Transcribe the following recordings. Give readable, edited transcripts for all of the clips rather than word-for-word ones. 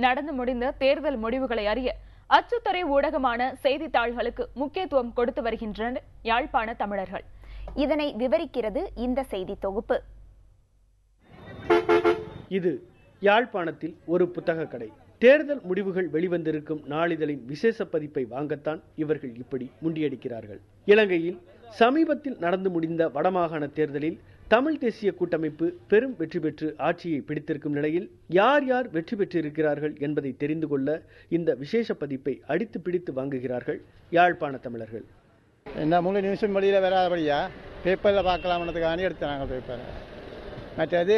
நடந்து முடிந்த தேர்தல் முடிவுகளை அறிய அச்சுத்துறை ஊடகமான செய்தித்தாள்களுக்கு முக்கியத்துவம் கொடுத்து வருகின்றனர் யாழ்ப்பாண தமிழர்கள். இதனை விவரிக்கிறது இந்த செய்தி தொகுப்பு. இது யாழ்ப்பாணத்தில் ஒரு புத்தக கடை. தேர்தல் முடிவுகள் வெளிவந்திருக்கும் நாளிதழின் விசேஷ பதிப்பை வாங்கத்தான் இவர்கள் இப்படி முண்டியடிக்கிறார்கள். இலங்கையில் சமீபத்தில் நடந்து முடிந்த வடமாகாண தேர்தலில் தமிழ் தேசிய கூட்டமைப்பு பெரும் வெற்றி பெற்று ஆட்சியை பிடித்திருக்கும் நிலையில் யார் யார் வெற்றி பெற்றிருக்கிறார்கள் என்பதை தெரிந்து கொள்ள இந்த விசேஷ பதிப்பை அடித்து பிடித்து வாங்குகிறார்கள் யாழ்ப்பாண தமிழர்கள். இந்த முழு நியூஸும் வெளியில் வராதபடியா பேப்பரில் பார்க்கலாம்ன்றதுக்காண்டி எடுத்தாங்க பேப்பரை. மற்றது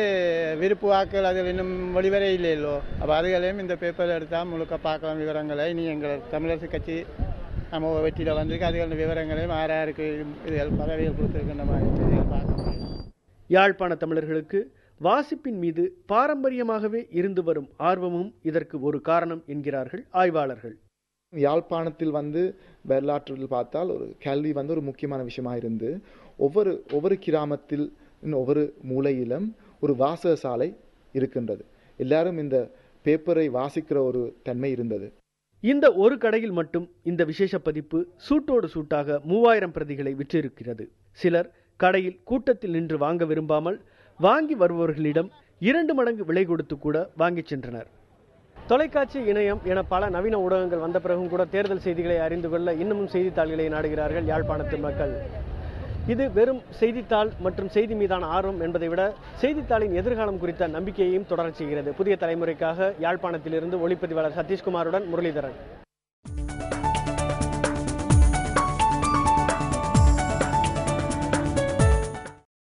விருப்பு வாக்குகள் அதில் இன்னும் வெளிவரே இல்லையோ, அப்போ அதுகளையும் இந்த பேப்பரில் எடுத்தால் முழுக்க பார்க்கலாம் விவரங்களை. இனி எங்கள் தமிழரசு கட்சி நம்ம வெற்றியில் வந்திருக்கு, அதுகள் விவரங்களையும் யாருக்கு இதுகள் பதவிகள் கொடுத்துருக்கின்ற மாதிரி பார்க்க முடியும். யாழ்ப்பாண தமிழர்களுக்கு வாசிப்பின் மீது பாரம்பரியமாகவே இருந்து வரும் ஆர்வமும் இதற்கு ஒரு காரணம் என்கிறார்கள் ஆய்வாளர்கள். யாழ்ப்பாணத்தில் வரலாற்றில் பார்த்தால் ஒரு கல்வி ஒரு முக்கியமான விஷயமா இருந்து ஒவ்வொரு கிராமத்தில் ஒவ்வொரு மூலையிலும் ஒரு வாசக சாலை இருக்கின்றது. எல்லாரும் இந்த பேப்பரை வாசிக்கிற ஒரு தன்மை இருந்தது. இந்த ஒரு கடையில் மட்டும் இந்த விசேஷ பதிப்பு சூட்டோடு சூட்டாக 3000 பிரதிகளை விற்றிருக்கிறது. சிலர் கடையில் கூட்டத்தில் நின்று வாங்க விரும்பாமல் வாங்கி வருபவர்களிடம் 2 மடங்கு விலை கொடுத்து கூட வாங்கி சென்றனர். தொலைக்காட்சி, இணையம் என பல நவீன ஊடகங்கள் வந்த பிறகும் கூட தேர்தல் செய்திகளை அறிந்து கொள்ள இன்னமும் செய்தித்தாள்களை நாடுகிறார்கள் யாழ்ப்பாணத்து மக்கள். இது வெறும் செய்தித்தாள் மற்றும் செய்தி மீதான ஆர்வம் என்பதை விட செய்தித்தாளின் எதிர்காலம் குறித்த நம்பிக்கையையும் தொடரச் செய்கிறது. புதிய தலைமுறைக்காக யாழ்ப்பாணத்திலிருந்து ஒளிப்பதிவாளர் சதீஷ்குமாருடன் முரளிதரன்.